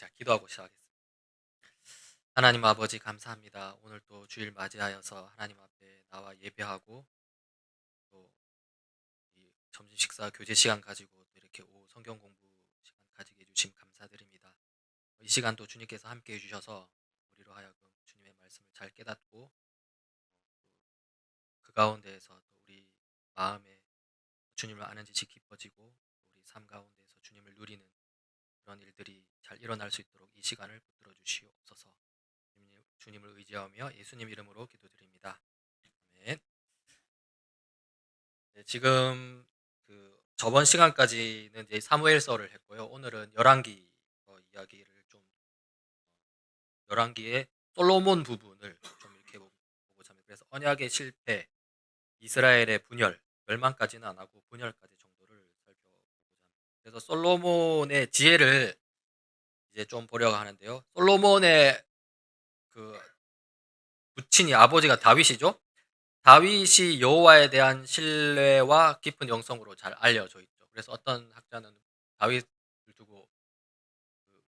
자, 기도하고 시작하겠습니다. 하나님 아버지 감사합니다. 오늘 또 주일 맞이하여서 하나님 앞에 나와 예배하고 또 이 점심 식사 교제 시간 가지고 또 이렇게 오후 성경 공부 시간 가지게 해주심 감사드립니다. 이 시간 또 주님께서 함께 해주셔서 우리로 하여금 주님의 말씀을 잘 깨닫고 그 가운데에서 또 우리 마음에 주님을 아는 지식 깊어지고 우리 삶 가운데에서 주님을 누리는 그런 일들이 잘 일어날 수 있도록 이 시간을 붙들어 주시옵소서. 주님을 의지하며 예수님 이름으로 기도드립니다. 아멘. 네, 지금 저번 시간까지는 이제 사무엘서를 했고요. 오늘은 열왕기 이야기를 좀 열왕기의 솔로몬 부분을 좀 이렇게 보고자 합니다. 그래서 언약의 실패, 이스라엘의 분열, 멸망까지는 안 하고 분열까지 정도를 살펴보고자 합니다. 그래서 솔로몬의 지혜를 이제 좀 보려고 하는데요. 솔로몬의 그 부친이 아버지가 다윗이죠. 다윗이 여호와에 대한 신뢰와 깊은 영성으로 잘 알려져 있죠. 그래서 어떤 학자는 다윗을 두고 그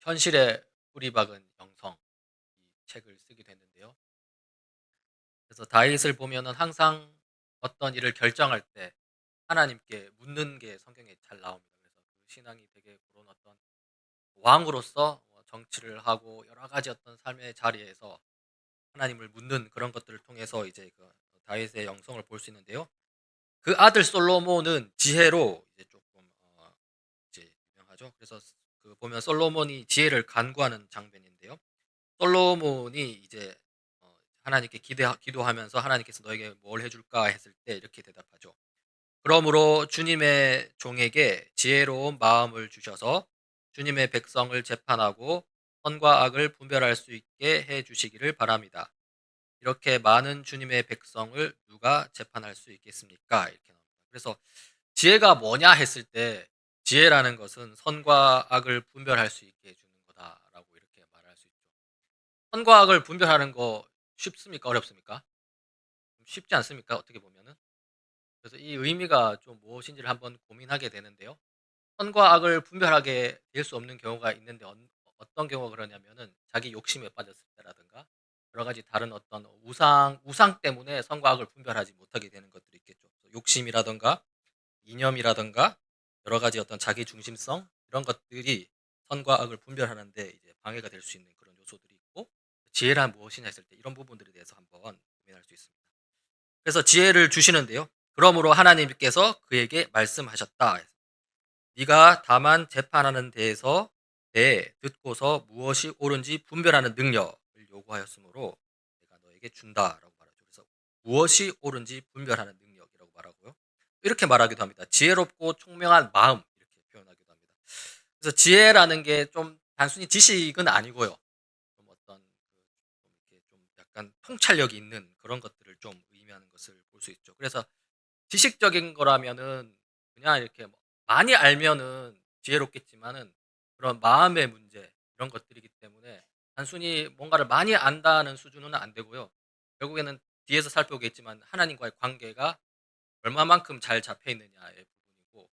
현실에 뿌리박은 영성 이 책을 쓰기도 했는데요. 그래서 다윗을 보면은 항상 어떤 일을 결정할 때 하나님께 묻는 게 성경에 잘 나옵니다. 그래서 그 신앙이 되게 그런 어떤 왕으로서 정치를 하고 여러 가지 어떤 삶의 자리에서 하나님을 묻는 그런 것들을 통해서 이제 그 다윗의 영성을 볼 수 있는데요. 그 아들 솔로몬은 지혜로 이제 조금 이제 유명하죠. 그래서 그 보면 솔로몬이 지혜를 간구하는 장면인데요. 솔로몬이 이제 하나님께 기도하면서 하나님께서 너에게 뭘 해줄까 했을 때 이렇게 대답하죠. 그러므로 주님의 종에게 지혜로운 마음을 주셔서 주님의 백성을 재판하고 선과 악을 분별할 수 있게 해 주시기를 바랍니다. 이렇게 많은 주님의 백성을 누가 재판할 수 있겠습니까? 이렇게 나옵니다. 그래서 지혜가 뭐냐 했을 때 지혜라는 것은 선과 악을 분별할 수 있게 해주는 거다라고 이렇게 말할 수 있죠. 선과 악을 분별하는 거 쉽습니까? 어렵습니까? 쉽지 않습니까? 어떻게 보면은. 그래서 이 의미가 좀 무엇인지를 한번 고민하게 되는데요. 선과 악을 분별하게 될 수 없는 경우가 있는데 어떤 경우가 그러냐면은 자기 욕심에 빠졌을 때라든가 여러 가지 다른 어떤 우상 때문에 선과 악을 분별하지 못하게 되는 것들이 있겠죠. 욕심이라든가 이념이라든가 여러 가지 어떤 자기 중심성 이런 것들이 선과 악을 분별하는데 이제 방해가 될 수 있는 그런 요소들이 있고 지혜란 무엇이냐 했을 때 이런 부분들에 대해서 한번 고민할 수 있습니다. 그래서 지혜를 주시는데요. 그러므로 하나님께서 그에게 말씀하셨다. 네가 다만 재판하는 데에서 듣고서 무엇이 옳은지 분별하는 능력을 요구하였으므로 내가 너에게 준다라고 말하죠. 그래서 무엇이 옳은지 분별하는 능력이라고 말하고요. 이렇게 말하기도 합니다. 지혜롭고 총명한 마음 이렇게 표현하기도 합니다. 그래서 지혜라는 게 좀 단순히 지식은 아니고요. 좀 어떤 좀 이렇게 좀 약간 통찰력이 있는 그런 것들을 좀 의미하는 것을 볼 수 있죠. 그래서 지식적인 거라면은 그냥 이렇게 뭐 많이 알면은 지혜롭겠지만은 그런 마음의 문제 이런 것들이기 때문에 단순히 뭔가를 많이 안다는 수준은 안 되고요. 결국에는 뒤에서 살펴보겠지만 하나님과의 관계가 얼마만큼 잘 잡혀 있느냐의 부분이고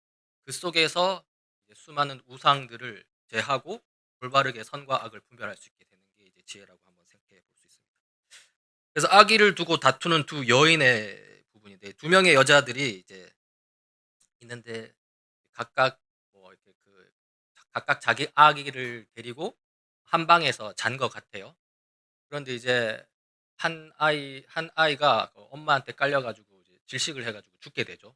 그 속에서 이제 수많은 우상들을 제하고 올바르게 선과 악을 분별할 수 있게 되는 게 이제 지혜라고 한번 생각해 볼 수 있습니다. 그래서 아기를 두고 다투는 두 여인의 부분인데 두 명의 여자들이 이제 있는데 각각 뭐 이렇게 각각 자기 아기를 데리고 한 방에서 잔 것 같아요. 그런데 이제 한 아이가 그 엄마한테 깔려 가지고 이제 질식을 해 가지고 죽게 되죠.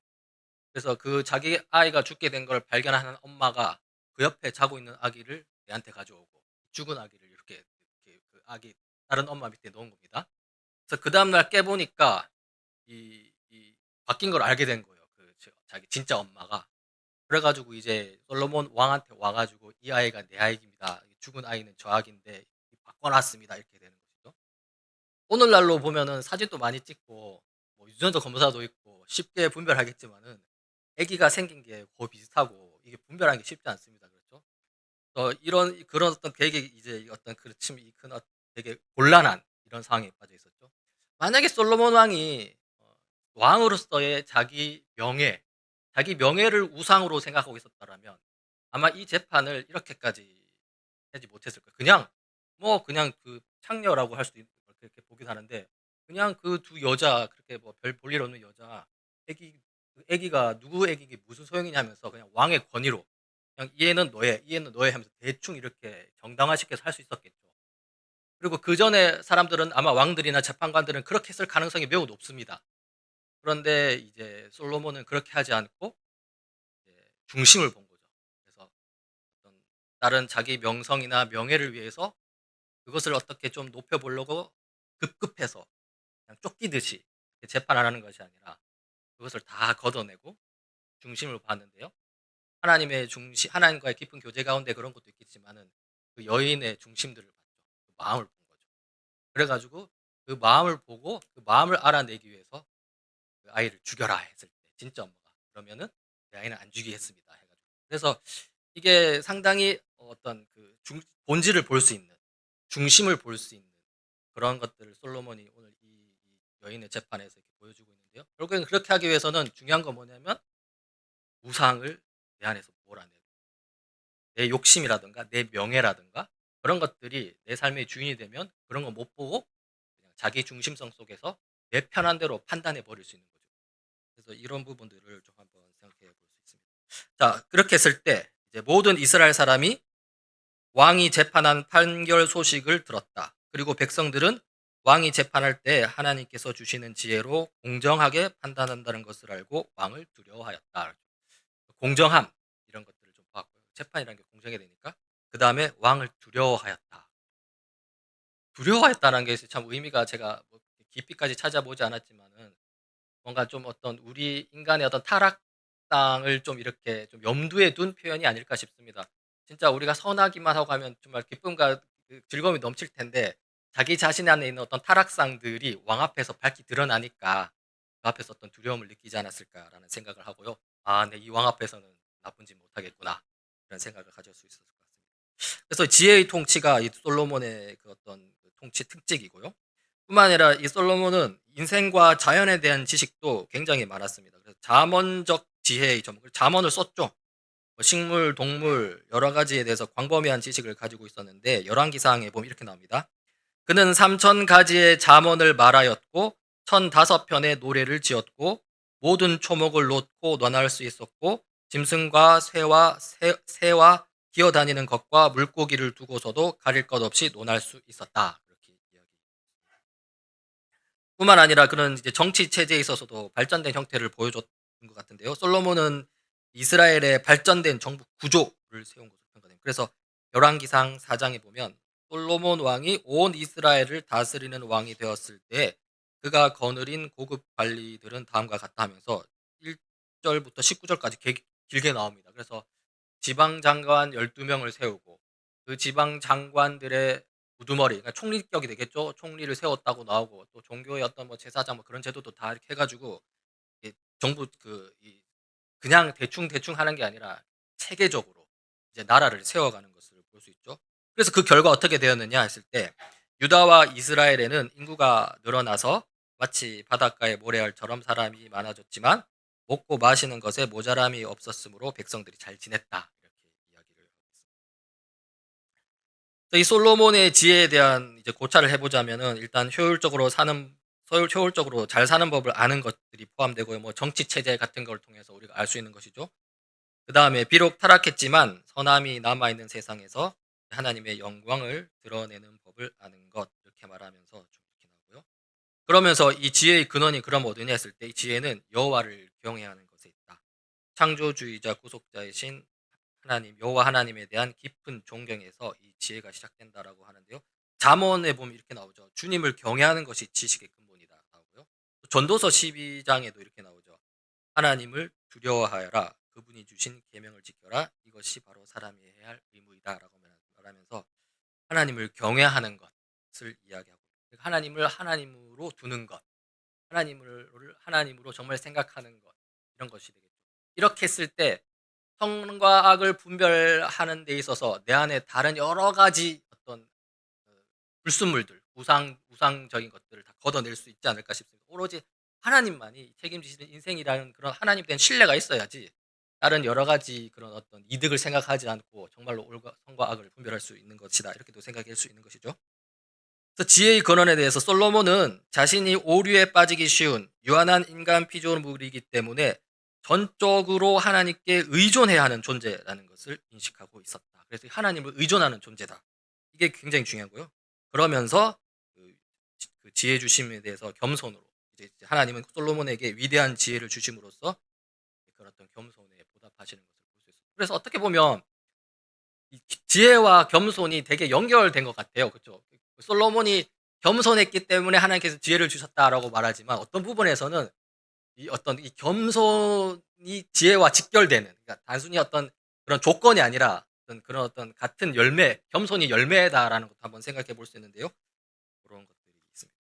그래서 그 자기 아이가 죽게 된 걸 발견하는 엄마가 그 옆에 자고 있는 아기를 얘한테 가져오고 죽은 아기를 이렇게 그 아기 다른 엄마 밑에 놓은 겁니다. 그래서 그다음 날 깨 보니까 이 바뀐 걸 알게 된 거예요. 자기 진짜 엄마가. 그래 가지고 이제 솔로몬 왕한테 와 가지고 "이 아이가 내 아이입니다. 죽은 아이는 저 아기인데 바꿔 놨습니다." 이렇게 되는 것이죠. 오늘날로 보면은 사진도 많이 찍고 뭐 유전자 검사도 있고 쉽게 분별하겠지만은 아기가 생긴 게 거의 비슷하고 이게 분별하는 게 쉽지 않습니다. 그렇죠? 이런 그런 어떤 되게 이제 어떤 그렇지만 큰 되게 곤란한 이런 상황에 빠져 있었죠. 만약에 솔로몬 왕이 왕으로서의 자기 명예를 우상으로 생각하고 있었더라면 아마 이 재판을 이렇게까지 그냥 뭐 그냥 그 창녀라고 할 수도 있 그렇게 보긴 하는데 그냥 그 두 여자 그렇게 뭐 별 볼 일 없는 여자 애기 그 애기가 누구 애기게 무슨 소용이냐면서 그냥 왕의 권위로 그냥 "이 애는 너의, 이 애는 너의." 하면서 대충 이렇게 정당화시켜서 할 수 있었겠죠. 그리고 그전에 사람들은 아마 왕들이나 재판관들은 그렇게 했을 가능성이 매우 높습니다. 그런데 이제 솔로몬은 그렇게 하지 않고 이제 중심을 본 거죠. 그래서 어떤 다른 자기 명성이나 명예를 위해서 그것을 어떻게 좀 높여 보려고 급급해서 그냥 쫓기듯이 재판 안 하는 것이 아니라 그것을 다 걷어내고 중심을 봤는데요. 하나님의 중심 하나님과의 깊은 교제 가운데 그런 것도 있겠지만은 그 여인의 중심들을 봤죠. 그 마음을 본 거죠. 그래 가지고 그 마음을 보고 그 마음을 알아내기 위해서 그 아이를 죽여라 했을 때 진짜 엄마가 그러면은 내 아이는 안 죽이겠습니다 해 가지고. 그래서 이게 상당히 어떤 그 본질을 볼 수 있는 중심을 볼 수 있는 그런 것들을 솔로몬이 오늘 이 여인의 재판에서 이렇게 보여주고 있는데요. 결국에는 그렇게 하기 위해서는 중요한 건 뭐냐면 우상을 내 안에서 몰아내고 내 욕심이라든가 내 명예라든가 그런 것들이 내 삶의 주인이 되면 그런 거 못 보고 그냥 자기 중심성 속에서 내 편한 대로 판단해 버릴 수 있는 거죠. 그래서 이런 부분들을 좀 한번 생각해 볼 수 있습니다. 자, 그렇게 했을 때 이제 모든 이스라엘 사람이 왕이 재판한 판결 소식을 들었다. 그리고 백성들은 왕이 재판할 때 하나님께서 주시는 지혜로 공정하게 판단한다는 것을 알고 왕을 두려워하였다. 공정함 이런 것들을 좀 봤고요. 재판이라는 게 공정해야 되니까. 그 다음에 왕을 두려워하였다. 두려워했다는 게 참 의미가 제가 뭐 깊이까지 찾아보지 않았지만은 뭔가 좀 어떤 우리 인간의 어떤 타락상을 좀 이렇게 좀 염두에 둔 표현이 아닐까 싶습니다. 진짜 우리가 선하기만 하고 하면 정말 기쁨과 그 즐거움이 넘칠 텐데 자기 자신 안에 있는 어떤 타락상들이 왕 앞에서 밝히 드러나니까 그 앞에서 어떤 두려움을 느끼지 않았을까라는 생각을 하고요. '아 내 이 왕 앞에서는 나쁜 짓 못하겠구나.' 그런 생각을 가질 수 있었을 것 같습니다. 그래서 지혜의 통치가 이 솔로몬의 그 어떤 그 통치 특징이고요. 뿐만 아니라 이 솔로몬은 인생과 자연에 대한 지식도 굉장히 많았습니다. 그래서 잠언적 지혜의 그 잠언을 썼죠. 뭐 식물, 동물 여러 가지에 대해서 광범위한 지식을 가지고 있었는데 열왕기상에 보면 이렇게 나옵니다. 그는 3천 가지의 잠언을 말하였고 1,005편의 노래를 지었고 모든 초목을 놓고 논할 수 있었고 짐승과 새와 기어다니는 것과 물고기를 두고서도 가릴 것 없이 논할 수 있었다. 이렇게 이야기. 뿐만 아니라 그런 이제 정치 체제에 있어서도 발전된 형태를 보여줬던 것 같은데요. 솔로몬은 이스라엘의 발전된 정부 구조를 세운 것으로 평가됩니다. 그래서 열왕기상 4장에 보면 솔로몬 왕이 온 이스라엘을 다스리는 왕이 되었을 때 그가 거느린 고급 관리들은 다음과 같다 하면서 1절부터 19절까지 길게 나옵니다. 그래서 지방 장관 12명을 세우고 그 지방 장관들의 우두머리 그러니까 총리격이 되겠죠. 총리를 세웠다고 나오고 또 종교의 어떤 뭐 제사장 뭐 그런 제도도 다 이렇게 해 가지고 이 정부 그냥 대충 하는 게 아니라 체계적으로 이제 나라를 세워가는 것을 볼 수 있죠. 그래서 그 결과 어떻게 되었느냐 했을 때 유다와 이스라엘에는 인구가 늘어나서 마치 바닷가의 모래알처럼 사람이 많아졌지만 먹고 마시는 것에 모자람이 없었으므로 백성들이 잘 지냈다. 이렇게 이야기를 하고 있습니다. 이 솔로몬의 지혜에 대한 이제 고찰을 해보자면은 일단 효율적으로 잘 사는 법을 아는 것들이 포함되고요. 뭐 정치 체제 같은 걸 통해서 우리가 알 수 있는 것이죠. 그 다음에 비록 타락했지만 선함이 남아있는 세상에서 하나님의 영광을 드러내는 법을 아는 것 이렇게 말하면서 좀 이렇게 나오고요. 그러면서 이 지혜의 근원이 그럼 어디냐 했을 때 이 지혜는 여호와를 경외하는 것에 있다. 창조주의자 구속자이신 하나님 여호와 하나님에 대한 깊은 존경에서 이 지혜가 시작된다라고 하는데요. 잠언에 보면 이렇게 나오죠. 주님을 경외하는 것이 지식의 근본이다 나오고요. 전도서 12장에도 이렇게 나오죠. 하나님을 두려워하여라. 그분이 주신 계명을 지켜라. 이것이 바로 사람이 해야 할 의무이다라고 말하면서 하나님을 경외하는 것을 이야기하고 그러니까 하나님을 하나님으로 두는 것, 하나님을 하나님으로 정말 생각하는 것 이런 것이 되겠죠. 이렇게 했을 때 선과 악을 분별하는 데 있어서 내 안에 다른 여러 가지 어떤 불순물들, 우상적인 것들을 다 걷어낼 수 있지 않을까 싶습니다. 오로지 하나님만이 책임지시는 인생이라는 그런 하나님에 대한 신뢰가 있어야지 다른 여러 가지 그런 어떤 이득을 생각하지 않고 정말로 옳과 선과 악을 분별할 수 있는 것이다. 이렇게도 생각할 수 있는 것이죠. 그래서 지혜의 근원에 대해서 솔로몬은 자신이 오류에 빠지기 쉬운 유한한 인간 피조물이기 때문에 전적으로 하나님께 의존해야 하는 존재라는 것을 인식하고 있었다. 그래서 하나님을 의존하는 존재다. 이게 굉장히 중요하고요. 그러면서 그 지혜 주심에 대해서 겸손으로 이제 하나님은 솔로몬에게 위대한 지혜를 주심으로써 그런 어떤 겸손에 보답하시는 것을 볼 수 있습니다. 그래서 어떻게 보면 이 지혜와 겸손이 되게 연결된 것 같아요. 그렇죠? 솔로몬이 겸손했기 때문에 하나님께서 지혜를 주셨다라고 말하지만 어떤 부분에서는 이 어떤 이 겸손이 지혜와 직결되는, 그러니까 단순히 어떤 그런 조건이 아니라 어떤 그런 어떤 같은 열매, 겸손이 열매다라는 것도 한번 생각해 볼 수 있는데요. 그런 것들이 있습니다.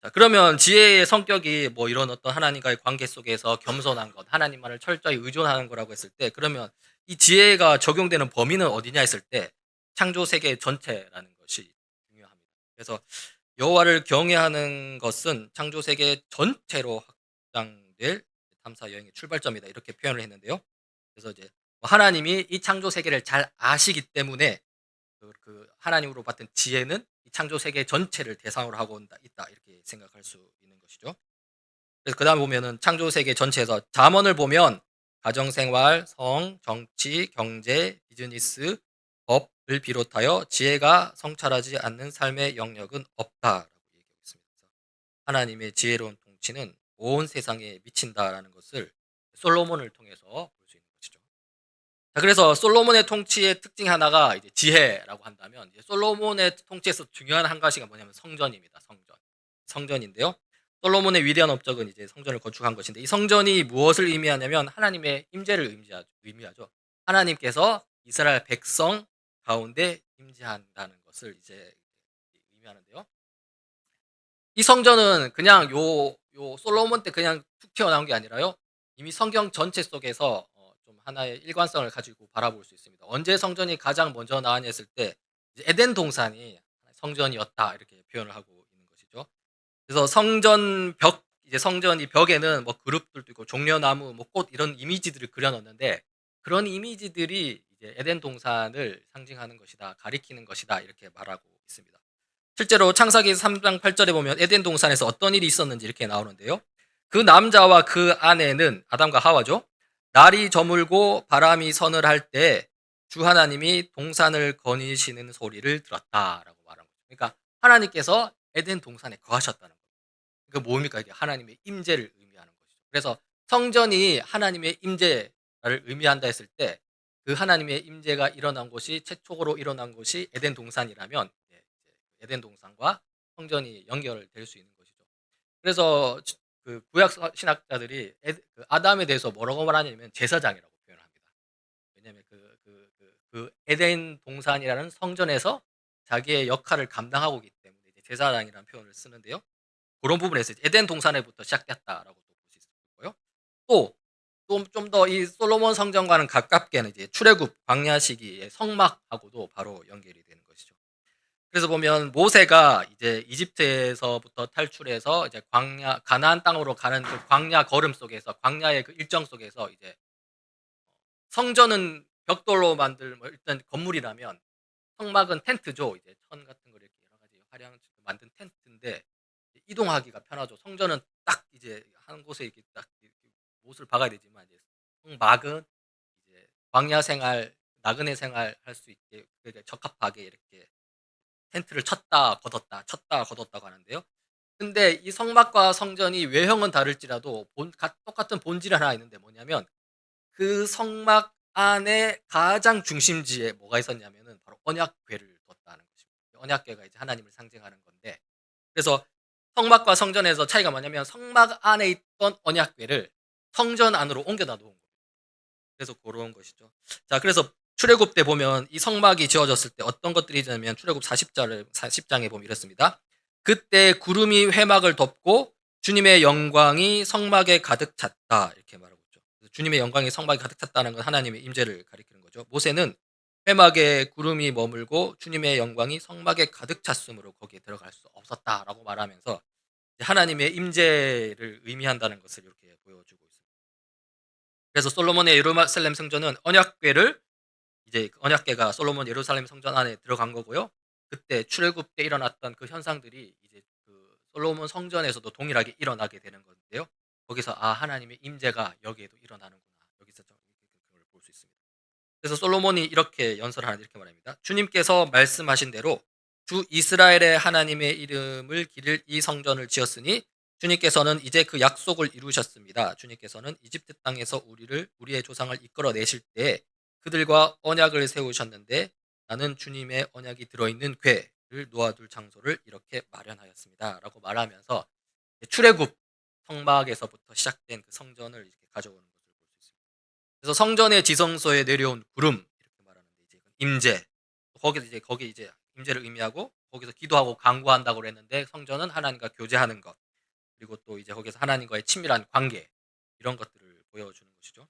자, 그러면 지혜의 성격이 뭐 이런 어떤 하나님과의 관계 속에서 겸손한 것, 하나님만을 철저히 의존하는 거라고 했을 때, 그러면 이 지혜가 적용되는 범위는 어디냐 했을 때 창조 세계 전체라는 것이 중요합니다. 그래서 여호와를 경외하는 것은 창조 세계 전체로 확장될 탐사 여행의 출발점이다. 이렇게 표현을 했는데요. 그래서 이제 하나님이 이 창조 세계를 잘 아시기 때문에 그 하나님으로 받은 지혜는 이 창조 세계 전체를 대상으로 하고 있다. 이렇게 생각할 수 있는 것이죠. 그래서 그다음 보면은 창조 세계 전체에서 잠언을 보면 가정생활, 성, 정치, 경제, 비즈니스, 법을 비롯하여 지혜가 성찰하지 않는 삶의 영역은 없다라고 얘기하고 있습니다. 하나님의 지혜로운 통치는 온 세상에 미친다라는 것을 솔로몬을 통해서 볼 수 있는 것이죠. 자, 그래서 솔로몬의 통치의 특징 하나가 이제 지혜라고 한다면, 이제 솔로몬의 통치에서 중요한 한 가지가 뭐냐면 성전입니다. 성전인데요. 솔로몬의 위대한 업적은 이제 성전을 건축한 것인데, 이 성전이 무엇을 의미하냐면 하나님의 임재를 의미하죠. 하나님께서 이스라엘 백성 가운데 임재한다는 것을 이제 의미하는데요. 이 성전은 그냥 요 솔로몬 때 그냥 툭 튀어나온 게 아니라요. 이미 성경 전체 속에서 좀 하나의 일관성을 가지고 바라볼 수 있습니다. 언제 성전이 가장 먼저 나왔냐 했을 때 이제 에덴 동산이 성전이었다, 이렇게 표현을 하고 있는 것이죠. 그래서 이제 성전 이 벽에는 뭐 그룹들도 있고 종려나무, 뭐 꽃 이런 이미지들을 그려 놓는데, 그런 이미지들이 이제 에덴 동산을 상징하는 것이다, 가리키는 것이다, 이렇게 말하고 있습니다. 실제로 창세기 3장 8절에 보면 에덴 동산에서 어떤 일이 있었는지 이렇게 나오는데요. 그 남자와 그 아내는 아담과 하와죠. 날이 저물고 바람이 서늘할 때 주 하나님이 동산을 거니시는 소리를 들었다라고 말합니다. 그러니까 하나님께서 에덴 동산에 거하셨다는 거예요. 그 뭡니까? 이게 하나님의 임재를 의미하는 것이죠. 그래서 성전이 하나님의 임재를 의미한다 했을 때 그 하나님의 임재가 일어난 곳이 최초로 일어난 곳이 에덴 동산이라면 에덴 동산과 성전이 연결될 수 있는 것이죠. 그래서 그 구약 신학자들이 그 아담에 대해서 뭐라고 말하냐면 제사장이라고 표현합니다. 왜냐하면 그 에덴 동산이라는 성전에서 자기의 역할을 감당하고 있기 때문에 이제 제사장이라는 표현을 쓰는데요. 그런 부분에서 에덴 동산에부터 시작됐다라고 볼 수 있고요. 또 좀 더 이 솔로몬 성전과는 가깝게는 이제 출애굽 광야 시기의 성막하고도 바로 연결이 되는 것이죠. 그래서 보면 모세가 이제 이집트에서부터 탈출해서 이제 광야 가나안 땅으로 가는 그 광야 걸음 속에서, 광야의 그 일정 속에서 이제 성전은 벽돌로 만들 뭐 일단 건물이라면 성막은 텐트죠. 이제 천 같은 거 이렇게 여러 가지 화려한 만든 텐트인데 이동하기가 편하죠. 성전은 딱 이제 한 곳에 이렇게 딱 이렇게 못을 박아야 되지만, 이제 성막은 이제 광야 생활, 나그네 생활 할 수 있게 그게 적합하게 이렇게 텐트를 쳤다 걷었다고 하는데요. 근데 이 성막과 성전이 외형은 다를지라도 똑같은 본질이 하나 있는데 뭐냐면 그 성막 안에 가장 중심지에 뭐가 있었냐면은 바로 언약궤를 뒀다는 것입니다. 언약궤가 이제 하나님을 상징하는 건데, 그래서 성막과 성전에서 차이가 뭐냐면 성막 안에 있던 언약궤를 성전 안으로 옮겨다 놓은 거예요. 그래서 그런 것이죠. 자, 그래서 출애굽 때 보면 이 성막이 지어졌을 때 어떤 것들이 있냐면 출애굽 40장에 보면 이렇습니다. 그때 구름이 회막을 덮고 주님의 영광이 성막에 가득 찼다, 이렇게 말하고 있죠. 주님의 영광이 성막에 가득 찼다는 건 하나님의 임재를 가리키는 거죠. 모세는 회막에 구름이 머물고 주님의 영광이 성막에 가득 찼으므로 거기에 들어갈 수 없었다라고 말하면서 하나님의 임재를 의미한다는 것을 이렇게 보여주고 있습니다. 그래서 솔로몬의 예루살렘 성전은 언약궤를 이제 언약궤가 솔로몬 예루살렘 성전 안에 들어간 거고요. 그때 출애굽 때 일어났던 그 현상들이 이제 그 솔로몬 성전에서도 동일하게 일어나게 되는 건데요. 거기서 하나님의 임재가 여기에도 일어나는구나. 여기서 좀 그걸 볼 수 있습니다. 그래서 솔로몬이 이렇게 연설하는 이렇게 말합니다. 주님께서 말씀하신 대로 주 이스라엘의 하나님의 이름을 기릴 이 성전을 지었으니 주님께서는 이제 그 약속을 이루셨습니다. 주님께서는 이집트 땅에서 우리의 조상을 이끌어 내실 때 그들과 언약을 세우셨는데 나는 주님의 언약이 들어있는 궤를 놓아둘 장소를 이렇게 마련하였습니다. 라고 말하면서 출애굽 성막에서부터 시작된 그 성전을 이렇게 가져오는 것을 볼 수 있습니다. 그래서 성전의 지성소에 내려온 구름 이렇게 말하는데 이제 임재 거기 이제 임재를 의미하고 거기서 기도하고 간구한다고 그랬는데 성전은 하나님과 교제하는 것 그리고 또 이제 거기서 하나님과의 친밀한 관계 이런 것들을 보여주는 것이죠.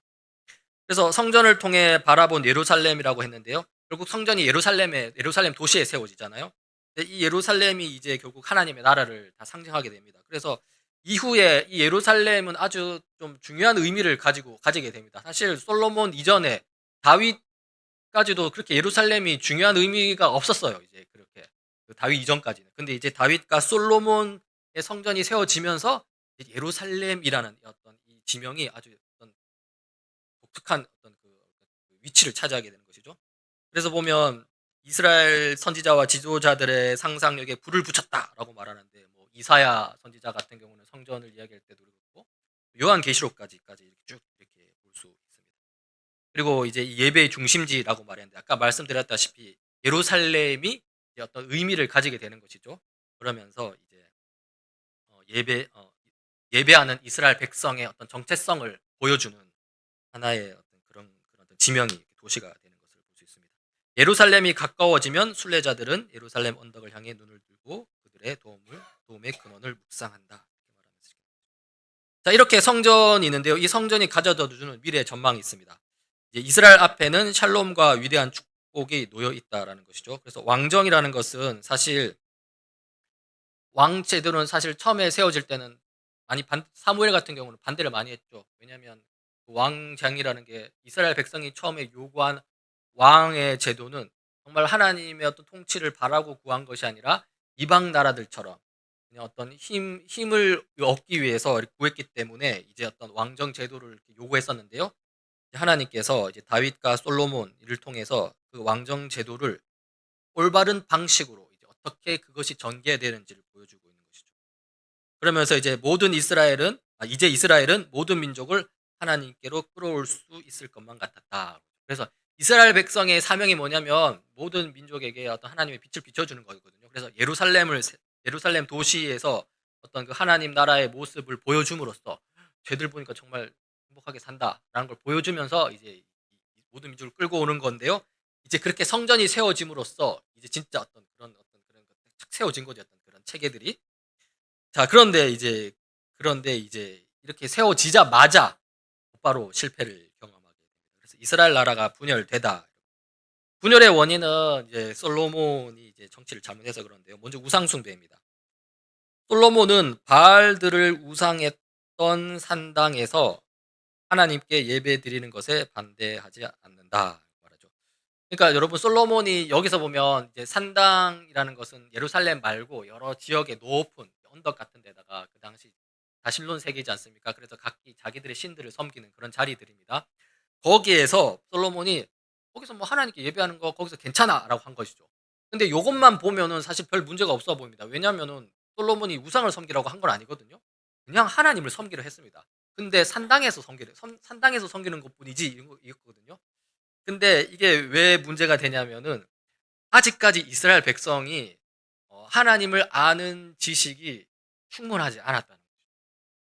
그래서 성전을 통해 바라본 예루살렘이라고 했는데요. 결국 성전이 예루살렘 도시에 세워지잖아요. 근데 이 예루살렘이 이제 결국 하나님의 나라를 다 상징하게 됩니다. 그래서 이후에 이 예루살렘은 아주 좀 중요한 의미를 가지게 됩니다. 사실 솔로몬 이전에 다윗까지도 그렇게 예루살렘이 중요한 의미가 없었어요. 이제 그렇게 그 다윗 이전까지는. 근데 이제 다윗과 솔로몬의 성전이 세워지면서 예루살렘이라는 어떤 이 지명이 아주 어떤 독특한 어떤 그 위치를 차지하게 되는 것이죠. 그래서 보면 이스라엘 선지자와 지도자들의 상상력에 불을 붙였다라고 말하는데 뭐 이사야 선지자 같은 경우는 성전을 이야기할 때도 그렇고 요한계시록까지 이렇게 쭉 이렇게 볼 수 있습니다. 그리고 이제 이 예배의 중심지라고 말했는데 아까 말씀드렸다시피 예루살렘이 이제 어떤 의미를 가지게 되는 것이죠. 그러면서 이제 예배하는 이스라엘 백성의 어떤 정체성을 보여주는 하나의 그런 어떤 지명이 도시가 되는 것을 볼 수 있습니다. 예루살렘이 가까워지면 순례자들은 예루살렘 언덕을 향해 눈을 들고 그들의 도움의 근원을 묵상한다. 이렇게 말하면서 자, 이렇게 성전이 있는데요. 이 성전이 가져다 주는 미래의 전망이 있습니다. 이제 이스라엘 앞에는 샬롬과 위대한 축복이 놓여 있다라는 것이죠. 그래서 왕정이라는 것은 사실 왕 제도는 사실 처음에 세워질 때는 사무엘 같은 경우는 반대를 많이 했죠. 왜냐하면 그 왕장이라는 게 이스라엘 백성이 처음에 요구한 왕의 제도는 정말 하나님의 어떤 통치를 바라고 구한 것이 아니라 이방 나라들처럼 그냥 어떤 힘을 얻기 위해서 이렇게 구했기 때문에 이제 어떤 왕정 제도를 이렇게 요구했었는데요. 하나님께서 이제 다윗과 솔로몬 이를 통해서 그 왕정 제도를 올바른 방식으로 이제 어떻게 그것이 전개되는지를 보여주고 있는 것이죠. 그러면서 이제 이스라엘은 모든 민족을 하나님께로 끌어올 수 있을 것만 같았다. 그래서 이스라엘 백성의 사명이 뭐냐면 모든 민족에게 어떤 하나님의 빛을 비춰주는 거거든요. 그래서 예루살렘 도시에서 어떤 그 하나님 나라의 모습을 보여줌으로써 쟤들 보니까 정말 행복하게 산다라는 걸 보여주면서 이제 이 모든 민족을 끌고 오는 건데요. 이제 그렇게 성전이 세워짐으로써 이제 진짜 그런 것들이 착 세워진 거죠. 어떤 그런 체계들이. 자, 그런데 이제 이렇게 세워지자마자 곧바로 실패를 경험하게 됩니다. 그래서 이스라엘 나라가 분열되다. 분열의 원인은 이제 솔로몬이 이제 정치를 잘못해서 그런데요. 먼저 우상 숭배입니다. 솔로몬은 바알들을 우상했던 산당에서 하나님께 예배드리는 것에 반대하지 않는다 말하죠. 그러니까 여러분 솔로몬이 여기서 보면 이제 산당이라는 것은 예루살렘 말고 여러 지역의 높은 언덕 같은 데다가 그 당시 다실론 세계이지 않습니까? 그래서 각기 자기들의 신들을 섬기는 그런 자리들입니다. 거기에서 솔로몬이 거기서 뭐 하나님께 예배하는 거 거기서 괜찮아라고 한 것이죠. 근데 요것만 보면은 사실 별 문제가 없어 보입니다. 왜냐하면은 솔로몬이 우상을 섬기라고 한 건 아니거든요. 그냥 하나님을 섬기려 했습니다. 근데 산당에서 섬기는 것뿐이지 이거거든요. 근데 이게 왜 문제가 되냐면은 아직까지 이스라엘 백성이 하나님을 아는 지식이 충분하지 않았다는 거죠.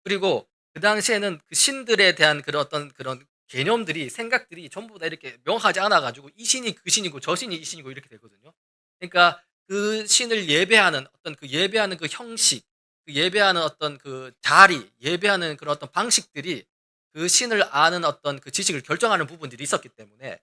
그리고 그 당시에는 그 신들에 대한 그런 어떤 그런 개념들이 생각들이 전부 다 이렇게 명확하지 않아 가지고 이 신이 그 신이고 저 신이 이 신이고 이렇게 되거든요. 그러니까 그 신을 예배하는 어떤 그 예배하는 그 형식, 그 예배하는 어떤 그 자리, 예배하는 그런 어떤 방식들이 그 신을 아는 어떤 그 지식을 결정하는 부분들이 있었기 때문에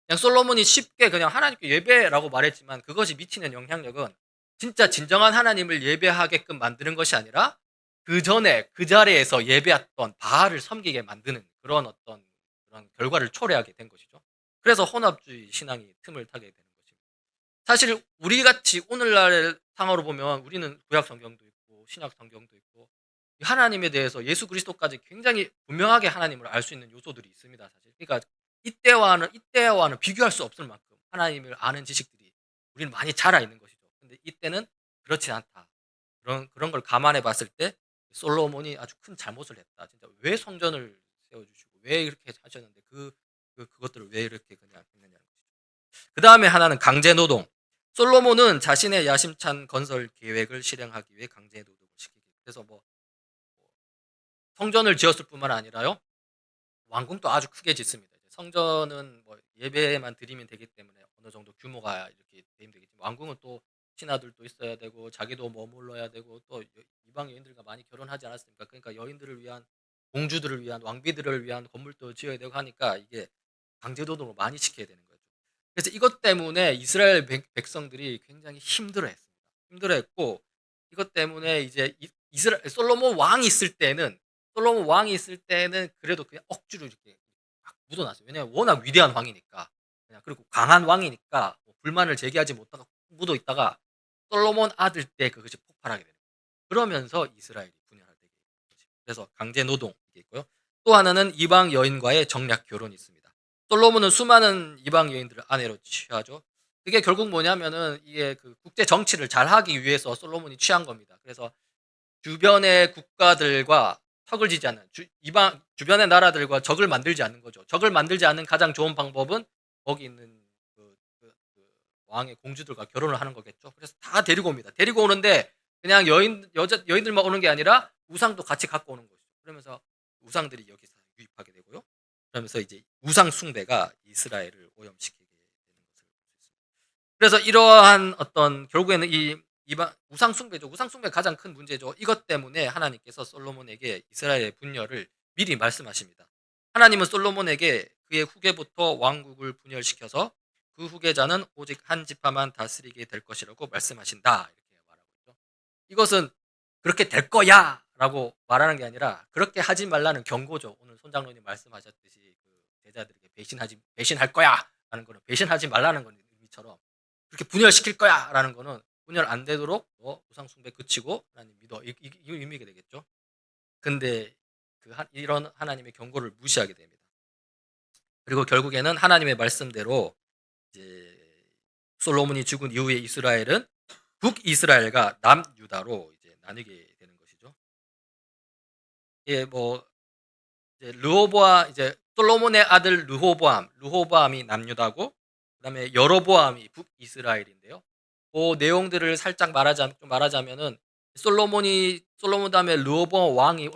그냥 솔로몬이 쉽게 그냥 하나님께 예배라고 말했지만 그것이 미치는 영향력은 진짜 진정한 하나님을 예배하게끔 만드는 것이 아니라 그 전에 그 자리에서 예배했던 바알을 섬기게 만드는 그런 어떤 그런 결과를 초래하게 된 것이죠. 그래서 혼합주의 신앙이 틈을 타게 되는 것입니다. 사실 우리 같이 오늘날의 상황으로 보면 우리는 구약 성경도 있고 신약 성경도 있고 하나님에 대해서 예수 그리스도까지 굉장히 분명하게 하나님을 알 수 있는 요소들이 있습니다. 사실. 그러니까 이때와는 비교할 수 없을 만큼 하나님을 아는 지식들이 우리는 많이 자라 있는 것이죠. 근데 이때는 그렇지 않다. 그런 걸 감안해 봤을 때 솔로몬이 아주 큰 잘못을 했다. 진짜 왜 성전을 세워 주시고 왜 이렇게 하셨는데 그것들을 왜 이렇게 그냥 했느냐는 거죠. 그다음에 하나는 강제 노동. 솔로몬은 자신의 야심찬 건설 계획을 실행하기 위해 강제 노동을 시키기. 그래서 뭐 성전을 지었을 뿐만 아니라요. 왕궁도 아주 크게 짓습니다. 이제 성전은 뭐 예배만 드리면 되기 때문에 어느 정도 규모가 이렇게 되면 되겠지만 왕궁은 또 신하들도 있어야 되고 자기도 머물러야 되고 또 이방 여인들과 많이 결혼하지 않았습니까? 그러니까 여인들을 위한 공주들을 위한 왕비들을 위한 건물도 지어야 되고 하니까 이게 강제노동을 많이 시켜야 되는 거죠. 그래서 이것 때문에 이스라엘 백성들이 굉장히 힘들어했습니다. 힘들어했고 이것 때문에 이제 이스라엘 솔로몬 왕이 있을 때는 그래도 그냥 억지로 이렇게 막 묻어놨어요. 왜냐하면 워낙 위대한 왕이니까. 그냥 그리고 강한 왕이니까 뭐 불만을 제기하지 못하고 묻어 있다가 솔로몬 아들 때 그것이 폭발하게 되는 거예요. 그러면서 이스라엘이 분열하게 되는 거죠. 그래서 강제 노동 이게 있고요. 또 하나는 이방 여인과의 정략 결혼이 있습니다. 솔로몬은 수많은 이방 여인들을 아내로 취하죠. 그게 결국 뭐냐면은 이게 그 국제 정치를 잘 하기 위해서 솔로몬이 취한 겁니다. 그래서 주변의 국가들과 턱을 지지 않는 이방 주변의 나라들과 적을 만들지 않는 거죠. 적을 만들지 않는 가장 좋은 방법은 거기 있는 그 왕의 공주들과 결혼을 하는 거겠죠. 그래서 다 데리고 옵니다. 데리고 오는데 그냥 여인들만 오는 게 아니라 우상도 같이 갖고 오는 거죠. 그러면서 우상들이 여기서 유입하게 되고요. 그러면서 이제 우상 숭배가 이스라엘을 오염시키게 되는 것을 볼 수 있습니다. 그래서 이러한 어떤 결국에는 이 이방 우상 숭배죠. 우상 숭배 가장 큰 문제죠. 이것 때문에 하나님께서 솔로몬에게 이스라엘의 분열을 미리 말씀하십니다. 하나님은 솔로몬에게 그의 후계부터 왕국을 분열시켜서 그 후계자는 오직 한 지파만 다스리게 될 것이라고 말씀하신다. 이렇게 말하고 있죠. 이것은 그렇게 될 거야라고 말하는 게 아니라 그렇게 하지 말라는 경고죠. 오늘 손장로님 말씀하셨듯이 그 제자들에게 배신할 거야라는 거는 배신하지 말라는 건 의미처럼 그렇게 분열시킬 거야라는 거는 분열 안 되도록 우상 숭배 그치고 하나님 믿어 이 의미가 되겠죠. 근데 이런 하나님의 경고를 무시하게 됩니다. 그리고 결국에는 하나님의 말씀대로 이제 솔로몬이 죽은 이후에 이스라엘은 북이스라엘과 남유다로 이제 나뉘게 되는 것이죠. 예, 뭐 이제 이제 솔로몬의 아들 르호보암이 남유다고 그다음에 여로보암이 북이스라엘인데요. 그 내용들을 살짝 말하자면은 솔로몬 다음에 르호보암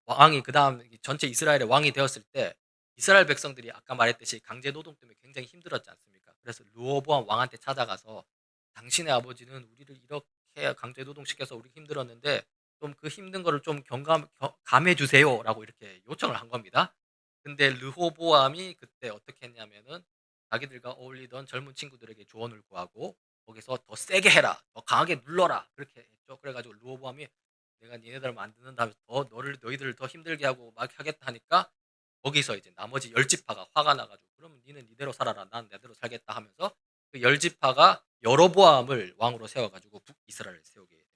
왕이 그다음 전체 이스라엘의 왕이 되었을 때 이스라엘 백성들이 아까 말했듯이 강제 노동 때문에 굉장히 힘들었지 않습니까? 그래서 르호보암 왕한테 찾아가서 당신의 아버지는 우리를 이렇게 강제 노동시켜서 우리 힘들었는데 좀 그 힘든 거를 좀 감해 주세요라고 이렇게 요청을 한 겁니다. 근데 르호보암이 그때 어떻게 했냐면은 자기들과 어울리던 젊은 친구들에게 조언을 구하고 거기서 "더 세게 해라. 더 강하게 눌러라." 그렇게 했죠. 그래 가지고 르호보암이 "내가 니네들 말 안 듣는다면서 더 너희들을 더 힘들게 하고 막 하겠다." 하니까 거기서 이제 나머지 열 지파가 화가 나 가지고 "그러면 니는 니대로 살아라. 난 내대로 살겠다." 하면서 그 열 지파가 여로보암을 왕으로 세워 가지고 북이스라엘을 세우게 됩니다.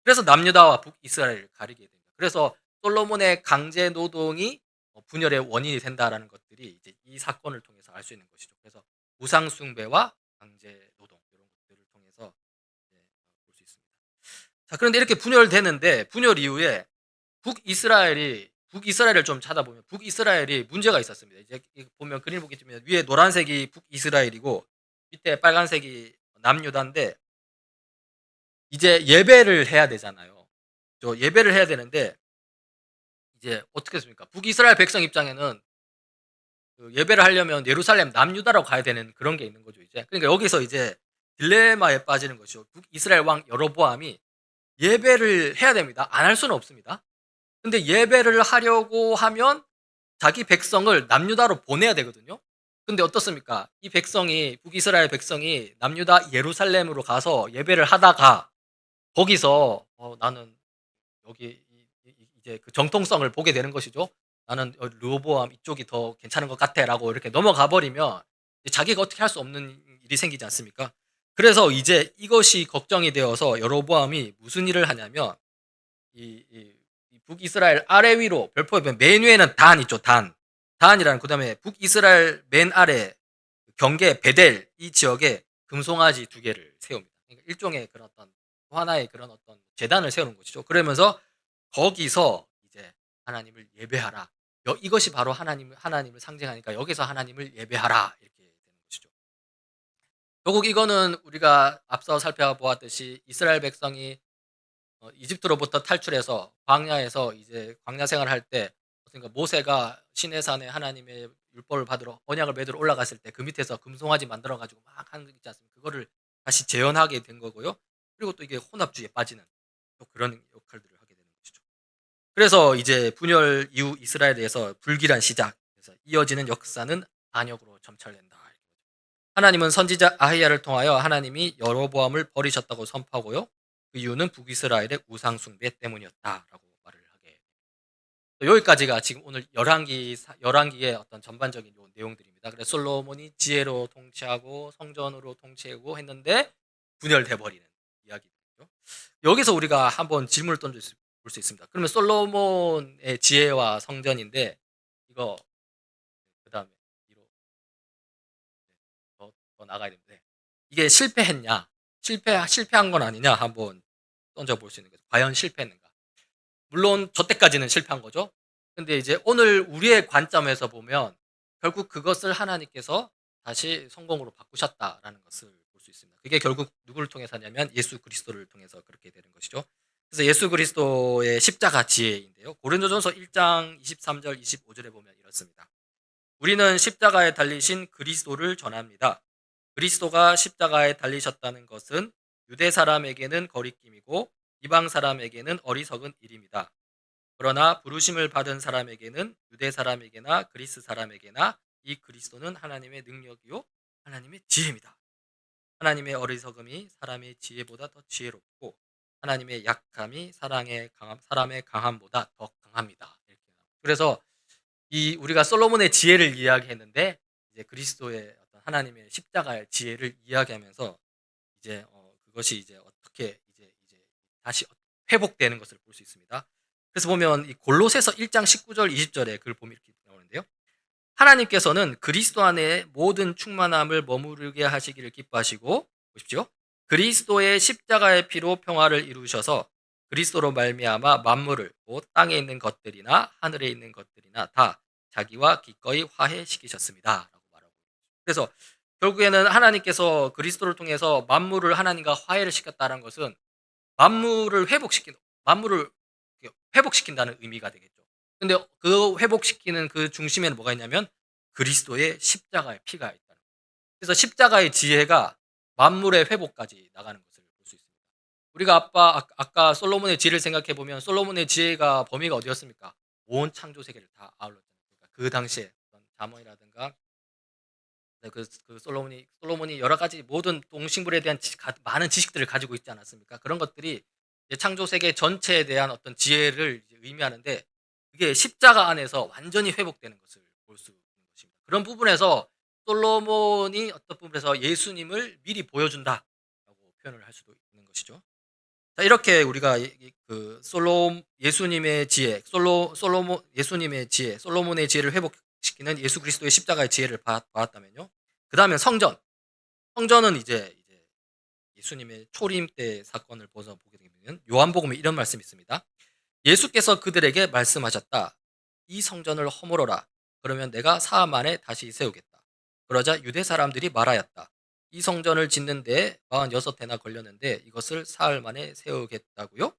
그래서 남유다와 북이스라엘을 가리게 됩니다. 그래서 솔로몬의 강제 노동이 분열의 원인이 된다라는 것들이 이제 이 사건을 통해서 알 수 있는 것이죠. 그래서 우상 숭배와 강제 노동 이런 것들을 통해서 볼 수 있습니다. 자, 그런데 이렇게 분열되는데 분열 이후에 북이스라엘을 좀 찾아보면 북이스라엘이 문제가 있었습니다. 이제 보면 그림 보겠지만 위에 노란색이 북이스라엘이고 밑에 빨간색이 남유다인데 이제 예배를 해야 되잖아요. 예배를 해야 되는데 이제 어떻게 했습니까? 북이스라엘 백성 입장에는 그 예배를 하려면 예루살렘 남유다로 가야 되는 그런 게 있는 거죠, 이제. 그러니까 여기서 이제 딜레마에 빠지는 것이죠. 북이스라엘 왕 여로보암이 예배를 해야 됩니다. 안 할 수는 없습니다. 근데 예배를 하려고 하면 자기 백성을 남유다로 보내야 되거든요. 근데 어떻습니까? 북이스라엘 백성이 남유다 예루살렘으로 가서 예배를 하다가 거기서 나는 여기 이제 그 정통성을 보게 되는 것이죠. 나는 르호보암 이쪽이 더 괜찮은 것 같아라고 이렇게 넘어가 버리면 자기가 어떻게 할 수 없는 일이 생기지 않습니까? 그래서 이제 이것이 걱정이 되어서 여로보암이 무슨 일을 하냐면 이 북이스라엘 아래 위로 별표에 보면 맨 위에는 단 있죠. 단이라는 그다음에 북이스라엘 맨 아래 경계 베델 이 지역에 금송아지 두 개를 세웁니다. 그러니까 일종의 그런 어떤 하나의 그런 어떤 재단을 세우는 것이죠. 그러면서 거기서 이제 하나님을 예배하라. 이것이 바로 하나님을 상징하니까 여기서 하나님을 예배하라 이렇게 되는 것이죠. 결국 이거는 우리가 앞서 살펴보았듯이 이스라엘 백성이 이집트로부터 탈출해서 광야에서 이제 광야 생활을 할 때 그러니까 모세가 시내산에 하나님의 율법을 받으러 언약을 맺으러 올라갔을 때 그 밑에서 금송아지 만들어 가지고 막 하는 거 있지 않습니까? 그거를 다시 재현하게 된 거고요. 그리고 또 이게 혼합주의에 빠지는 또 그런 역할들을 하게 되는 것이죠. 그래서 이제 분열 이후 이스라엘에서 불길한 시작, 그래서 이어지는 역사는 반역으로 점철된다. 하나님은 선지자 아하이야를 통하여 하나님이 여로보암을 버리셨다고 선포하고요. 그 이유는 북이스라엘의 우상 숭배 때문이었다라고 말을 하게. 여기까지가 지금 오늘 열왕기의 어떤 전반적인 내용들입니다. 그래서 솔로몬이 지혜로 통치하고 성전으로 통치하고 했는데 분열돼 버리는 이야기죠. 여기서 우리가 한번 질문을 던져 볼 수 있습니다. 그러면 솔로몬의 지혜와 성전인데 이거 그다음에 뒤로 더 나가야 되는데 이게 실패했냐? 실패한 건 아니냐? 한번 던져볼 수 있는 거죠. 과연 실패했는가? 물론 저 때까지는 실패한 거죠. 근데 이제 오늘 우리의 관점에서 보면 결국 그것을 하나님께서 다시 성공으로 바꾸셨다라는 것을 볼 수 있습니다. 그게 결국 누구를 통해서냐면 예수 그리스도를 통해서 그렇게 되는 것이죠. 그래서 예수 그리스도의 십자가 지혜인데요. 고린도전서 1장 23절 25절에 보면 이렇습니다. 우리는 십자가에 달리신 그리스도를 전합니다. 그리스도가 십자가에 달리셨다는 것은 유대 사람에게는 거리낌이고 이방 사람에게는 어리석은 일입니다. 그러나 부르심을 받은 사람에게는 유대 사람에게나 그리스 사람에게나 이 그리스도는 하나님의 능력이요 하나님의 지혜입니다. 하나님의 어리석음이 사람의 지혜보다 더 지혜롭고 하나님의 약함이 사람의 강함보다 더 강합니다. 이렇게. 그래서 이 우리가 솔로몬의 지혜를 이야기했는데 이제 그리스도의 어떤 하나님의 십자가의 지혜를 이야기하면서 이제 그것이 이제 어떻게 이제 다시 회복되는 것을 볼 수 있습니다. 그래서 보면 이 골로새서 1장 19절 20절에 그걸 보면 이렇게 나오는데요. 하나님께서는 그리스도 안에 모든 충만함을 머무르게 하시기를 기뻐하시고 보십시오. 그리스도의 십자가의 피로 평화를 이루셔서 그리스도로 말미암아 만물을 곧 땅에 있는 것들이나 하늘에 있는 것들이나 다 자기와 기꺼이 화해시키셨습니다. 라고 말하고. 그래서 결국에는 하나님께서 그리스도를 통해서 만물을 하나님과 화해를 시켰다는 것은 만물을 회복시킨다는 의미가 되겠죠. 근데 그 회복시키는 그 중심에는 뭐가 있냐면 그리스도의 십자가의 피가 있다는 거예요. 그래서 십자가의 지혜가 만물의 회복까지 나가는 것을 볼 수 있습니다. 우리가 아까 솔로몬의 지혜를 생각해 보면 솔로몬의 지혜가 범위가 어디였습니까? 온 창조 세계를 다 아울렀잖아요. 그러니까 그 당시에 잠언이라든가 그 솔로몬이 여러 가지 모든 동식물에 대한 많은 지식들을 가지고 있지 않았습니까? 그런 것들이 창조 세계 전체에 대한 어떤 지혜를 의미하는데 그게 십자가 안에서 완전히 회복되는 것을 볼 수 있는 것입니다. 그런 부분에서 솔로몬이 어떤 부분에서 예수님을 미리 보여준다라고 표현을 할 수도 있는 것이죠. 자, 이렇게 우리가 예수님의 지혜, 예수님의 지혜, 솔로몬의 지혜를 회복시키는 예수 그리스도의 십자가의 지혜를 봤다면요. 그 다음에 성전은 이제 예수님의 초림 때 사건을 보게 되면 요한복음에 이런 말씀이 있습니다. 예수께서 그들에게 말씀하셨다. 이 성전을 허물어라. 그러면 내가 사흘 만에 다시 세우겠다. 그러자 유대 사람들이 말하였다. 이 성전을 짓는데 46해나 걸렸는데 이것을 사흘 만에 세우겠다고요?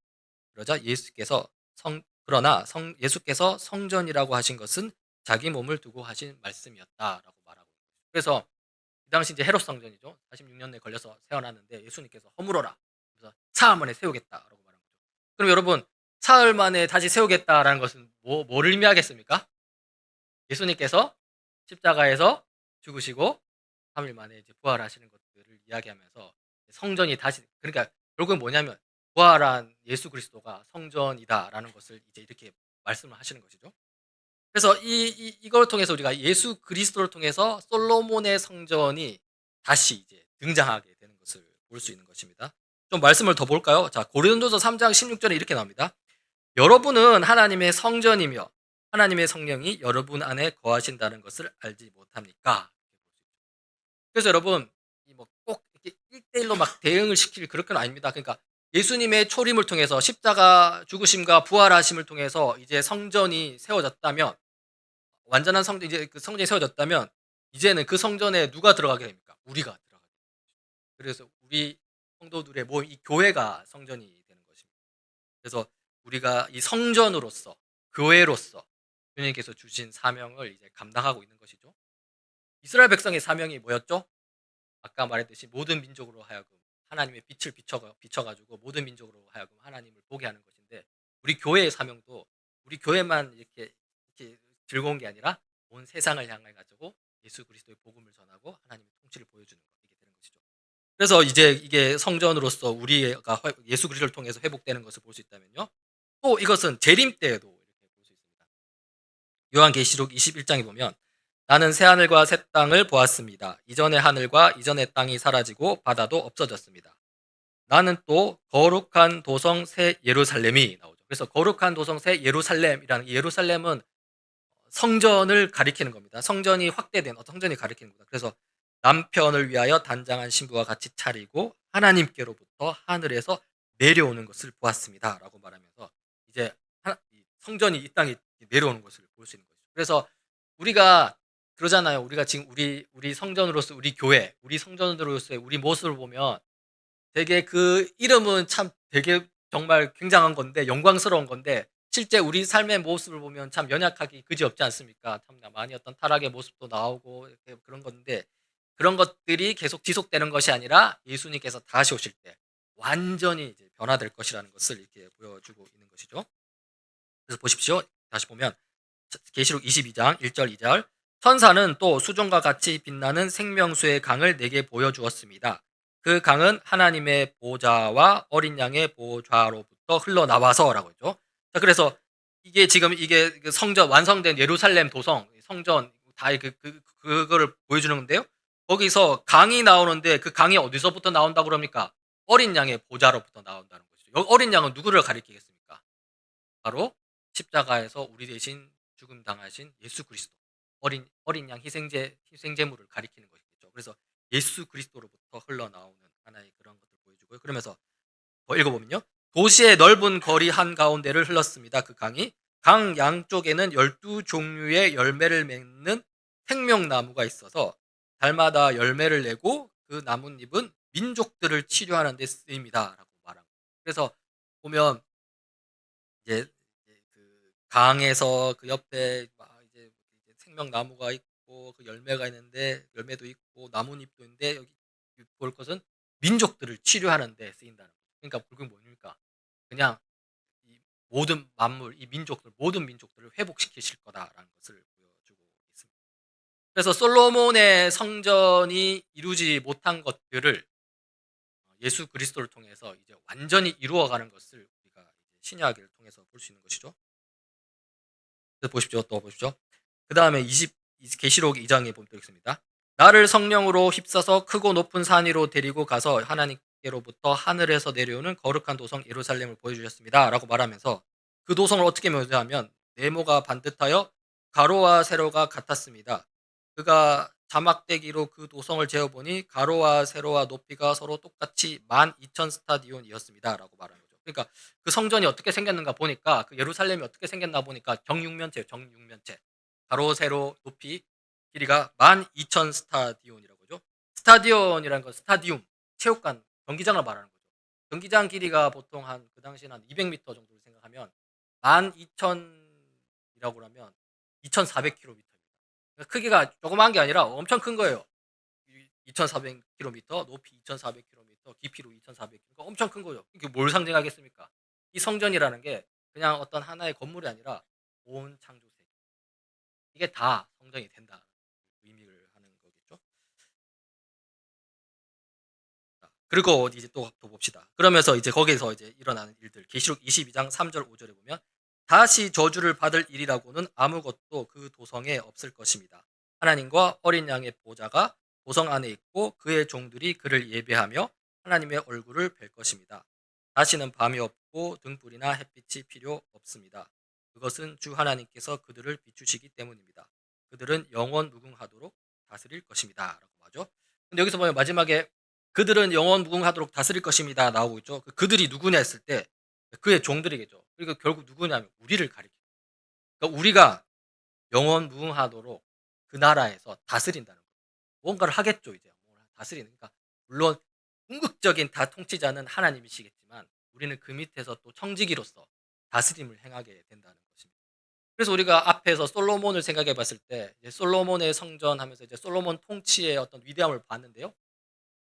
그러자 예수께서 성전이라고 하신 것은 자기 몸을 두고 하신 말씀이었다라고 말하고. 그래서 그 당시 이제 헤롯 성전이죠. 46년에 걸려서 세워놨는데 예수님께서 허물어라. 그래서 사흘 만에 세우겠다라고 말한 거죠. 그럼 여러분 사흘 만에 다시 세우겠다라는 것은 뭐를 의미하겠습니까? 예수님께서 십자가에서 죽으시고 3일 만에 이제 부활하시는 것들을 이야기하면서 성전이 다시 그러니까 결국은 뭐냐면 부활한 예수 그리스도가 성전이다라는 것을 이제 이렇게 말씀을 하시는 것이죠. 그래서 이걸 통해서 우리가 예수 그리스도를 통해서 솔로몬의 성전이 다시 이제 등장하게 되는 것을 볼 수 있는 것입니다. 좀 말씀을 더 볼까요? 자, 고린도서 3장 16절에 이렇게 나옵니다. 여러분은 하나님의 성전이며 하나님의 성령이 여러분 안에 거하신다는 것을 알지 못합니까? 그래서 여러분, 꼭 이렇게 1대1로 막 대응을 시킬 그런 건 아닙니다. 그러니까 예수님의 초림을 통해서 십자가 죽으심과 부활하심을 통해서 이제 성전이 세워졌다면, 완전한 성전, 이제 그 성전이 세워졌다면, 이제는 그 성전에 누가 들어가게 됩니까? 우리가 들어가게 됩니다. 그래서 우리 성도들의 모임, 이 교회가 성전이 되는 것입니다. 그래서 우리가 이 성전으로서, 교회로서 주님께서 주신 사명을 이제 감당하고 있는 것이죠. 이스라엘 백성의 사명이 뭐였죠? 아까 말했듯이 모든 민족으로 하여금 하나님의 빛을 비춰가지고 모든 민족으로 하여금 하나님을 보게 하는 것인데, 우리 교회의 사명도 우리 교회만 이렇게 즐거운 게 아니라 온 세상을 향해 가지고 예수 그리스도의 복음을 전하고 하나님의 통치를 보여주는 것이 되는 것이죠. 그래서 이제 이게 성전으로서 우리가 예수 그리스도를 통해서 회복되는 것을 볼 수 있다면요. 또 이것은 재림 때에도 이렇게 볼 수 있습니다. 요한계시록 21장에 보면 나는 새하늘과 새 땅을 보았습니다. 이전의 하늘과 이전의 땅이 사라지고 바다도 없어졌습니다. 나는 또 거룩한 도성 새 예루살렘이 나오죠. 그래서 거룩한 도성 새 예루살렘이라는, 예루살렘은 성전을 가리키는 겁니다. 성전이 확대된 어떤 성전이 가리키는 겁니다. 그래서 남편을 위하여 단장한 신부와 같이 차리고 하나님께로부터 하늘에서 내려오는 것을 보았습니다. 라고 말하면서 이제 성전이 이 땅에 내려오는 것을 볼 수 있는 거죠. 그래서 우리가 그러잖아요. 우리가 지금 우리 성전으로서 우리 교회, 우리 성전으로서의 우리 모습을 보면 되게 그 이름은 참 되게 정말 굉장한 건데, 영광스러운 건데, 실제 우리 삶의 모습을 보면 참 연약하기 그지없지 않습니까? 참 많이 어떤 타락의 모습도 나오고 이렇게 그런 건데, 그런 것들이 계속 지속되는 것이 아니라 예수님께서 다시 오실 때 완전히 이제 변화될 것이라는 것을 이렇게 보여주고 있는 것이죠. 그래서 보십시오. 다시 보면 계시록 22장 1절 2절, 천사는 또 수종과 같이 빛나는 생명수의 강을 내게 보여주었습니다. 그 강은 하나님의 보좌와 어린 양의 보좌로부터 흘러나와서라고 했죠. 자, 그래서 이게 지금 이게 그 성전, 완성된 예루살렘 도성 성전 다 그거를 보여주는 건데요. 거기서 강이 나오는데 그 강이 어디서부터 나온다고 그럽니까? 어린 양의 보좌로부터 나온다는 것이죠. 어린 양은 누구를 가리키겠습니까? 바로 십자가에서 우리 대신 죽음 당하신 예수 그리스도, 어린 양 희생제물을 가리키는 것이겠죠. 그래서 예수 그리스도로부터 흘러나오는 하나의 그런 것을 보여주고요. 그러면서 더 읽어보면요, 도시의 넓은 거리 한 가운데를 흘렀습니다. 그 강이, 강 양쪽에는 12종류의 열매를 맺는 생명나무가 있어서 달마다 열매를 내고 그 나뭇잎은 민족들을 치료하는 데 쓰입니다. 라고 말합니다. 그래서 보면 이제 그 강에서 그 옆에 막 이제 생명나무가 있고 그 열매가 있는데, 열매도 있고 나뭇잎도 있는데, 여기 볼 것은 민족들을 치료하는 데 쓰인다는 거죠. 그러니까 그게 뭡니까? 그냥 이 모든 만물, 이 민족들, 모든 민족들을 회복시키실 거다라는 것을 보여주고 있습니다. 그래서 솔로몬의 성전이 이루지 못한 것들을 예수 그리스도를 통해서 이제 완전히 이루어가는 것을 우리가 신약을 통해서 볼 수 있는 것이죠. 그래서 보십시오. 또 보십시오. 그 다음에 계시록 2장에 보면 또 있습니다. 나를 성령으로 휩싸서 크고 높은 산 위로 데리고 가서 하나님께로부터 하늘에서 내려오는 거룩한 도성 예루살렘을 보여주셨습니다. 라고 말하면서 그 도성을 어떻게 묘사하면 네모가 반듯하여 가로와 세로가 같았습니다. 그가 자막대기로 그 도성을 재어보니 가로와 세로와 높이가 서로 똑같이 12,000 스타디온이었습니다. 라고 말하는 거죠. 그러니까 그 성전이 어떻게 생겼는가 보니까, 그 예루살렘이 어떻게 생겼나 보니까 정육면체. 가로, 세로, 높이, 길이가 12,000 스타디온이라고 하죠. 스타디온이라는 건 스타디움, 체육관, 경기장을 말하는 거죠. 경기장 길이가 보통 그 당시에는 한 200m 정도를 생각하면 12,000이라고 하면 2,400km. 크기가 조그마한 게 아니라 엄청 큰 거예요. 2,400km, 높이 2,400km, 깊이로 2,400km, 엄청 큰 거죠. 이게 뭘 상징하겠습니까? 이 성전이라는 게 그냥 어떤 하나의 건물이 아니라 온 창조 세계, 이게 다 성전이 된다 의미를 하는 거겠죠. 그리고 이제 또 봅시다. 그러면서 이제 거기서 이제 일어나는 일들, 계시록 22장 3절 5절에 보면 다시 저주를 받을 일이라고는 아무것도 그 도성에 없을 것입니다. 하나님과 어린 양의 보좌가 도성 안에 있고 그의 종들이 그를 예배하며 하나님의 얼굴을 뵐 것입니다. 다시는 밤이 없고 등불이나 햇빛이 필요 없습니다. 그것은 주 하나님께서 그들을 비추시기 때문입니다. 그들은 영원 무궁하도록 다스릴 것입니다. 라고 하죠. 근데 여기서 보면 마지막에 그들은 영원 무궁하도록 다스릴 것입니다. 나오고 있죠. 그들이 누구냐 했을 때 그의 종들이겠죠. 그러니까 결국 누구냐면 우리를 가리킵니다. 그러니까 우리가 영원 무궁하도록 그 나라에서 다스린다는 거예요. 뭔가를 하겠죠, 이제. 다스리는. 그러니까 물론 궁극적인 다 통치자는 하나님이시겠지만 우리는 그 밑에서 또 청지기로서 다스림을 행하게 된다는 것입니다. 그래서 우리가 앞에서 솔로몬을 생각해 봤을 때 이제 솔로몬의 성전 하면서 이제 솔로몬 통치의 어떤 위대함을 봤는데요.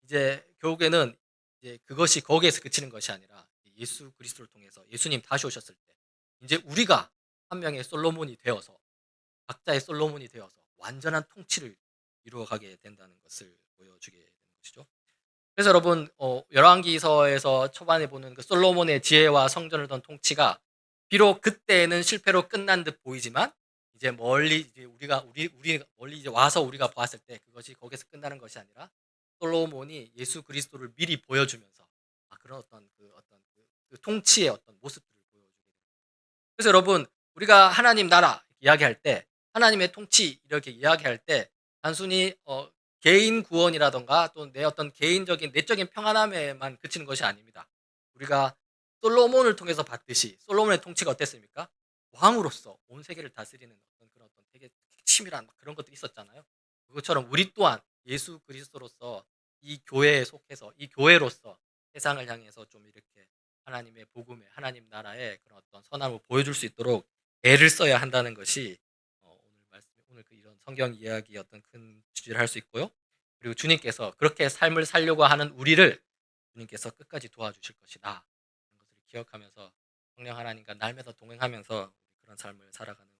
이제 결국에는 이제 그것이 거기에서 그치는 것이 아니라 예수 그리스도를 통해서 예수님 다시 오셨을 때 이제 우리가 한 명의 솔로몬이 되어서 각자의 솔로몬이 되어서 완전한 통치를 이루어가게 된다는 것을 보여주게 되는 것이죠. 그래서 여러분 열왕기서에서 초반에 보는 그 솔로몬의 지혜와 성전을 둔 통치가 비록 그때는 실패로 끝난 듯 보이지만 이제 멀리 이제 우리 멀리 이제 와서 우리가 보았을 때 그것이 거기서 끝나는 것이 아니라 솔로몬이 예수 그리스도를 미리 보여주면서 그런 어떤 그 통치의 어떤 모습들을 보여주게 됩니다. 그래서 여러분 우리가 하나님 나라 이야기할 때 하나님의 통치 이렇게 이야기할 때 단순히 개인 구원이라던가 또 내 어떤 개인적인 내적인 평안함에만 그치는 것이 아닙니다. 우리가 솔로몬을 통해서 봤듯이 솔로몬의 통치가 어땠습니까? 왕으로서 온 세계를 다스리는 그런 어떤 되게 치밀한 그런 것들이 있었잖아요. 그것처럼 우리 또한 예수 그리스도로서 이 교회에 속해서 이 교회로서 세상을 향해서 좀 이렇게 하나님의 복음에 하나님 나라의 그런 어떤 선함을 보여줄 수 있도록 애를 써야 한다는 것이 오늘 그 이런 성경 이야기의 어떤 큰 주제를 할 수 있고요. 그리고 주님께서 그렇게 삶을 살려고 하는 우리를 주님께서 끝까지 도와주실 것이다. 그런 것을 기억하면서 성령 하나님과 날마다 동행하면서 그런 삶을 살아가는